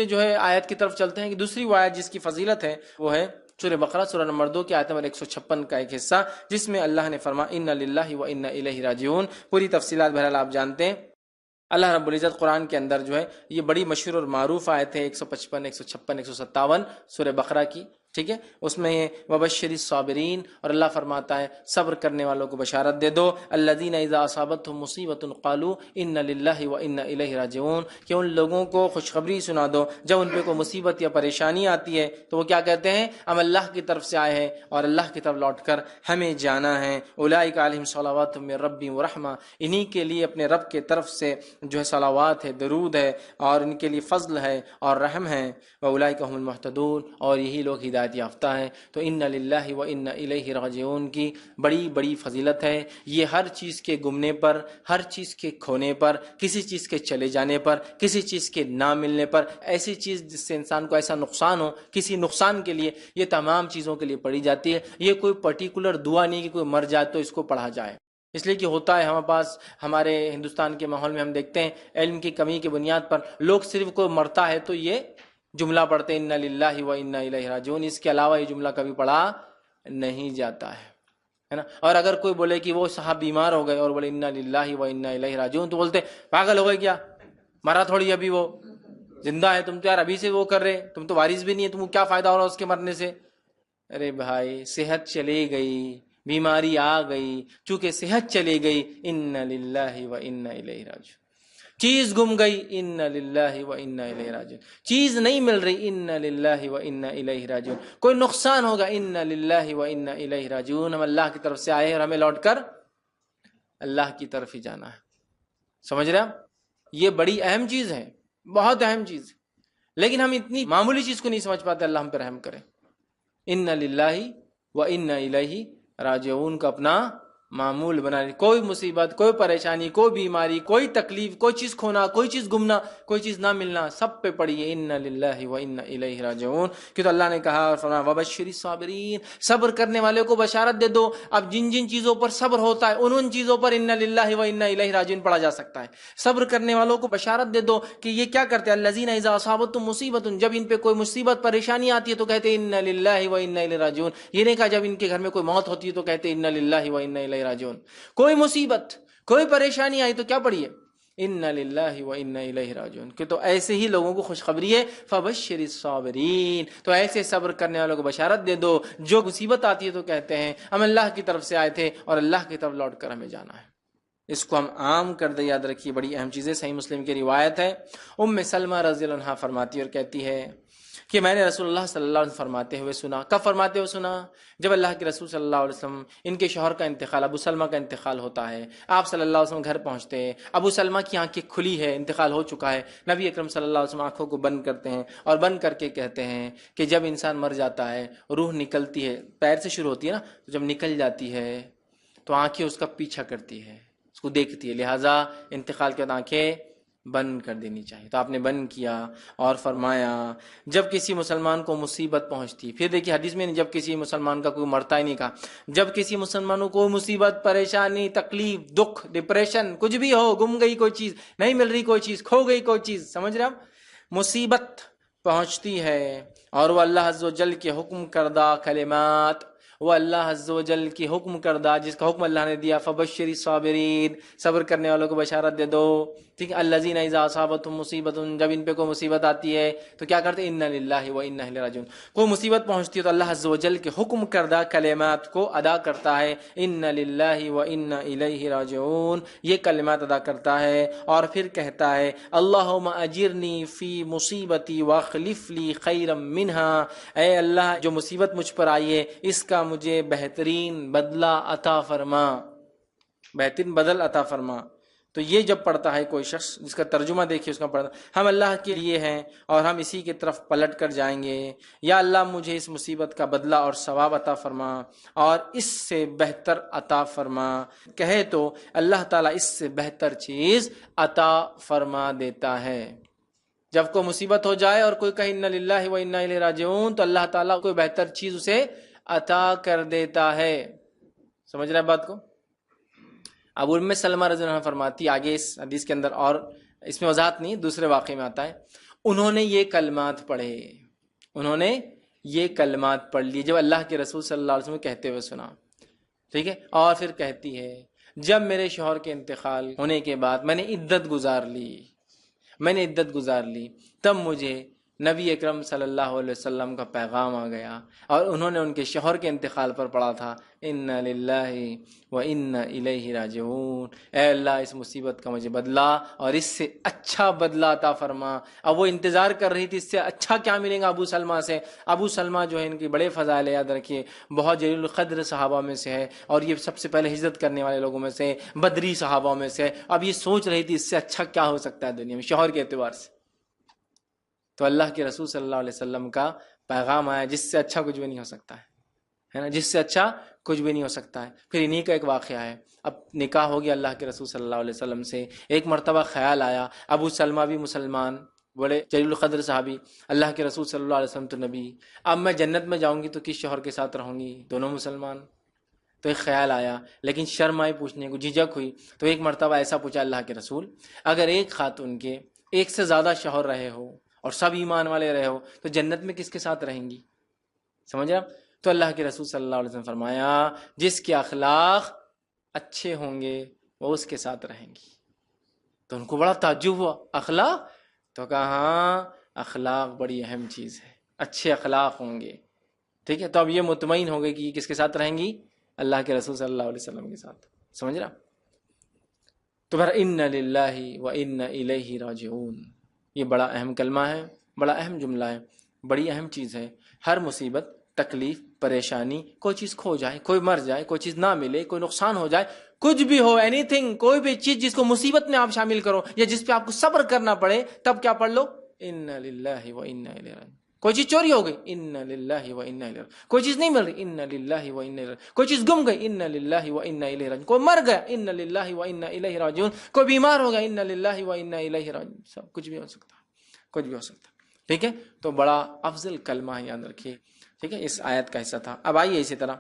جو ہے آیت کی طرف چلتے ہیں کہ دوسری وہ آیت جس کی فضیلت ہے وہ ہے سورہ بقرہ سورہ نمبر 2 کی آیت نمبر 156 کا ایک حصہ، جس میں اللہ نے فرمایا انا للہ و انا الیہ راجعون۔ پوری تفصیلات بہرحال آپ جانتے ہیں۔ اللہ رب العزت قرآن کے اندر جو ہے یہ بڑی مشہور اور معروف آیت ہے 155 156 157 سورہ بقرہ کی، ٹھیک ہے، اس میں وبشر الصابرین، اور اللہ فرماتا ہے صبر کرنے والوں کو بشارت دے دو، الذین اذا اصابتهم مصیبت قالوا ان للہ و انا الیہ راجعون، کہ ان لوگوں کو خوشخبری سنا دو جب ان پہ کوئی مصیبت یا پریشانی آتی ہے تو وہ کیا کہتے ہیں؟ ہم اللہ کی طرف سے آئے ہیں اور اللہ کی طرف لوٹ کر ہمیں جانا ہے۔ اولئک علیہم صلوات من ربہم ورحمہ، انہی کے لیے اپنے رب کے طرف سے جو ہے صلوات ہے، درود ہے، اور ان کے لیے فضل ہے اور رحم ہے، واولئک هم المہتدون، اور یہی لوگ ہدایت یافتہ ہیں۔ تو ان للہ و انا الیہ راجعون کی بڑی بڑی فضیلت ہے۔ یہ ہر چیز کے گمنے پر، ہر چیز کے کھونے پر، کسی چیز کے چلے جانے پر، کسی چیز کے نہ ملنے پر، ایسی چیز جس سے انسان کو ایسا نقصان ہو، کسی نقصان کے لیے، یہ تمام چیزوں کے لیے پڑھی جاتی ہے۔ یہ کوئی پرٹیکولر دعا نہیں کہ کوئی مر جائے تو اس کو پڑھا جائے، اس لیے کہ ہوتا ہے ہمارے پاس، ہمارے ہندوستان کے ماحول میں ہم دیکھتے ہیں علم کی کمی کی بنیاد پر لوگ صرف کوئی مرتا ہے تو یہ جملہ پڑھتے ہیں انا للہ و انا الیہ راجعون، اس کے علاوہ یہ جملہ کبھی پڑھا نہیں جاتا ہے نا۔ اور اگر کوئی بولے کہ وہ صاحب بیمار ہو گئے اور بولے انا للہ و انا الیہ راجعون، تو بولتے پاگل ہو گئے کیا، مرا تھوڑی ابھی وہ زندہ ہے، تم تو یار ابھی سے وہ کر رہے، تم تو وارث بھی نہیں ہے، تم کو کیا فائدہ ہو رہا اس کے مرنے سے؟ ارے بھائی صحت چلی گئی، بیماری آ گئی، چونکہ صحت چلی گئی انا للہ و انا الیہ راجعون، چیز گم گئی انا للہ و انا الیہ راجعون، چیز نہیں مل رہی انا للہ و انا الیہ راجعون، کوئی نقصان ہوگا انا للہ و انا الیہ راجعون، ہم اللہ کی طرف سے آئے ہیں اور ہمیں لوٹ کر اللہ کی طرف ہی جانا ہے۔ سمجھ رہے آپ؟ یہ بڑی اہم چیز ہے، بہت اہم چیز ہے، لیکن ہم اتنی معمولی چیز کو نہیں سمجھ پاتے۔ اللہ ہم پر رحم کرے۔ انا للہ و انا الیہ راجعون کو اپنا معمول بنا لیں۔ کوئی مصیبت، کوئی پریشانی، کوئی بیماری، کوئی تکلیف، کوئی چیز کھونا، کوئی چیز گمنا، کوئی چیز نہ ملنا، سب پہ پڑھیے انا للہ و انا الیہ راجعون، کہ تو اللہ نے کہا اور فرمایا وبشر الصابرین، صبر کرنے والے کو بشارت دے دو۔ اب جن جن چیزوں پر صبر ہوتا ہے ان چیزوں پر انا للہ و انا الیہ راجعون پڑھا جا سکتا ہے۔ صبر کرنے والوں کو بشارت دے دو کہ یہ کیا کرتے ہیں، الذین اذا اصابتهم مصیبت، جب ان پہ کوئی مصیبت پریشانی آتی ہے تو کہتے ہیں انا للہ و انا الیہ راجعون۔ یہ نہیں کہا جب ان کے گھر میں کوئی موت ہوتی ہے تو کہتے ہیں انا للہ و انا الیہ راجعون۔ کوئی مصیبت، کوئی پریشانی آئی تو کیا پڑھیے، انا للہ و انا الیہ راجعون، کہ تو ایسے ہی لوگوں کو خوشخبری ہے فبشر الصابرین، تو ایسے صبر کرنے والوں کو بشارت دے دو جو مصیبت آتی ہے تو کہتے ہیں ہم اللہ کی طرف سے آئے تھے اور اللہ کی طرف لوٹ کر ہمیں جانا ہے۔ اس کو ہم عام کر دیں، یاد رکھیے بڑی اہم چیز ہے۔ صحیح مسلم کی روایت ہے، ام سلمہ رضی اللہ عنہا فرماتی ہے اور کہتی ہے کہ میں نے رسول اللہ صلی اللہ علیہ وسلم فرماتے ہوئے سنا۔ کب فرماتے ہوئے سنا؟ جب اللہ کے رسول صلی اللہ علیہ وسلم، ان کے شوہر کا انتقال، ابو سلمہ کا انتقال ہوتا ہے، آپ صلی اللہ علیہ وسلم گھر پہنچتے ہیں، ابو سلمہ کی آنکھیں کھلی ہے، انتقال ہو چکا ہے، نبی اکرم صلی اللہ علیہ وسلم آنکھوں کو بند کرتے ہیں اور بند کر کے کہتے ہیں کہ جب انسان مر جاتا ہے، روح نکلتی ہے، پیر سے شروع ہوتی ہے نا، تو جب نکل جاتی ہے تو آنکھیں اس کا پیچھا کرتی ہے، اس کو دیکھتی ہے، لہٰذا انتقال کے بعد آنکھیں بند کر دینی چاہیے۔ تو آپ نے بند کیا اور فرمایا جب کسی مسلمان کو مصیبت پہنچتی، پھر دیکھیے حدیث میں جب کسی مسلمان کا کوئی مرتا ہی نہیں کہا، جب کسی مسلمان کو کوئی مصیبت، پریشانی، تکلیف، دکھ، ڈپریشن، کچھ بھی ہو، گم گئی کوئی چیز، نہیں مل رہی کوئی چیز، کھو گئی کوئی چیز، سمجھ رہے آپ، مصیبت پہنچتی ہے اور وہ اللہ عز و جل کے حکم کردہ کلمات، وہ اللہ عز و جل کی حکم کردہ جس کا حکم اللہ نے دیا فبشر الصابرین، صبر کرنے والوں کو بشارت دے دو، ٹھیک ہے، الذین اذا اصابتهم مصیبت، جب ان پہ کوئی مصیبت آتی ہے تو کیا کرتے ہیں انا للہ و انا الیہ راجعون، کوئی مصیبت پہنچتی ہے تو اللہ عز و جل کے حکم کردہ کلمات کو ادا کرتا ہے، انا للہ و انا الیہ راجعون، یہ کلمات ادا کرتا ہے اور پھر کہتا ہے اللہم اجرنی فی مصیبتی واخلف لی خیرا منہا، اے اللہ جو مصیبت مجھ پر آئی ہے اس کا مجھے بہترین بدلہ عطا فرما، بہترین بدل عطا فرما۔ تو یہ جب پڑھتا ہے کوئی شخص، جس کا ترجمہ دیکھیے اس کا پڑھتا، ہم اللہ کے لیے ہیں اور ہم اسی کی طرف پلٹ کر جائیں گے، یا اللہ مجھے اس مصیبت کا بدلہ اور ثواب عطا فرما اور اس سے بہتر عطا فرما، کہے تو اللہ تعالیٰ اس سے بہتر چیز عطا فرما دیتا ہے۔ جب کوئی مصیبت ہو جائے اور کوئی کہے انا للہ و انا الیہ راجعون تو اللہ تعالیٰ کوئی بہتر چیز اسے عطا کر دیتا ہے۔ سمجھ رہے ہیں بات کو؟ اب ام سلمہ رضی اللہ عنہ فرماتی، آگے اس حدیث کے اندر اور اس میں وضاحت نہیں، دوسرے واقعے میں آتا ہے، انہوں نے یہ کلمات پڑھے، انہوں نے یہ کلمات پڑھ لی جب اللہ کے رسول صلی اللہ علیہ وسلم کہتے ہوئے سنا، ٹھیک ہے. اور پھر کہتی ہے جب میرے شوہر کے انتقال ہونے کے بعد میں نے عدت گزار لی تب مجھے نبی اکرم صلی اللہ علیہ وسلم کا پیغام آ گیا، اور انہوں نے ان کے شوہر کے انتقال پر پڑھا تھا انا للہ و انا الیہ راجعون، اے اللہ اس مصیبت کا مجھے بدلہ اور اس سے اچھا بدلہ عطا فرما. اب وہ انتظار کر رہی تھی اس سے اچھا کیا ملے گا ابو سلمہ سے. ابو سلمہ جو ہے ان کی بڑے فضائل یاد رکھیے، بہت جلیل القدر صحابہ میں سے ہے، اور یہ سب سے پہلے ہجرت کرنے والے لوگوں میں سے، بدری صحابہ میں سے. اب یہ سوچ رہی تھی اس سے اچھا کیا ہو سکتا ہے دنیا میں شوہر کے اعتبار سے. تو اللہ کے رسول صلی اللہ علیہ وسلم کا پیغام آیا جس سے اچھا کچھ بھی نہیں ہو سکتا ہے نا، جس سے اچھا کچھ بھی نہیں ہو سکتا ہے. پھر انہی کا ایک واقعہ ہے، اب نکاح ہو گیا اللہ کے رسول صلی اللہ علیہ وسلم سے. ایک مرتبہ خیال آیا، ابو سلمہ بھی مسلمان، بڑے جلیل القدر صحابی، اللہ کے رسول صلی اللہ علیہ وسلم تو نبی، اب میں جنت میں جاؤں گی تو کس شوہر کے ساتھ رہوں گی، دونوں مسلمان. تو ایک خیال آیا، لیکن شرم آئی پوچھنے کو، جھجک ہوئی. تو ایک مرتبہ ایسا پوچھا اللہ کے رسول، اگر ایک خاتون کے ایک سے زیادہ شوہر رہے ہو اور سب ایمان والے رہے ہو تو جنت میں کس کے ساتھ رہیں گی؟ سمجھ رہے؟ تو اللہ کے رسول صلی اللہ علیہ وسلم فرمایا جس کے اخلاق اچھے ہوں گے وہ اس کے ساتھ رہیں گی. تو ان کو بڑا تعجب ہوا، اخلاق؟ تو کہا ہاں اخلاق بڑی اہم چیز ہے، اچھے اخلاق ہوں گے. ٹھیک ہے، تو اب یہ مطمئن ہو گئی کہ یہ کس کے ساتھ رہیں گی؟ اللہ کے رسول صلی اللہ علیہ وسلم کے ساتھ. سمجھ رہا؟ تو پھر ان للہ و انا الیہ راجعون، یہ بڑا اہم کلمہ ہے، بڑا اہم جملہ ہے، بڑی اہم چیز ہے. ہر مصیبت، تکلیف، پریشانی، کوئی چیز کھو جائے، کوئی مر جائے، کوئی چیز نہ ملے، کوئی نقصان ہو جائے، کچھ بھی ہو، اینی تھنگ، کوئی بھی چیز جس کو مصیبت میں آپ شامل کرو یا جس پہ آپ کو صبر کرنا پڑے، تب کیا پڑھ لو؟ انا للہ و انا الیہ راجعون. کوئی چیز چوری ہو گئی، انا للہ و انا الیہ راجعون. کوئی چیز نہیں مل رہی، انا للہ و انا الیہ راجعون. کوئی چیز گم گئی، انا للہ و انا الیہ راجعون. کوئی مر گیا، انا للہ و انا الیہ راجعون. کوئی بیمار ہو گیا، انا للہ و انا الیہ راجعون. سب کچھ بھی ہو سکتا ہے، کچھ بھی ہو سکتا ہے. ٹھیک ہے، تو بڑا افضل کلمہ ہے، یاد رکھیے. ٹھیک ہے، اس آیت کا حصہ تھا. اب آئیے اسی طرح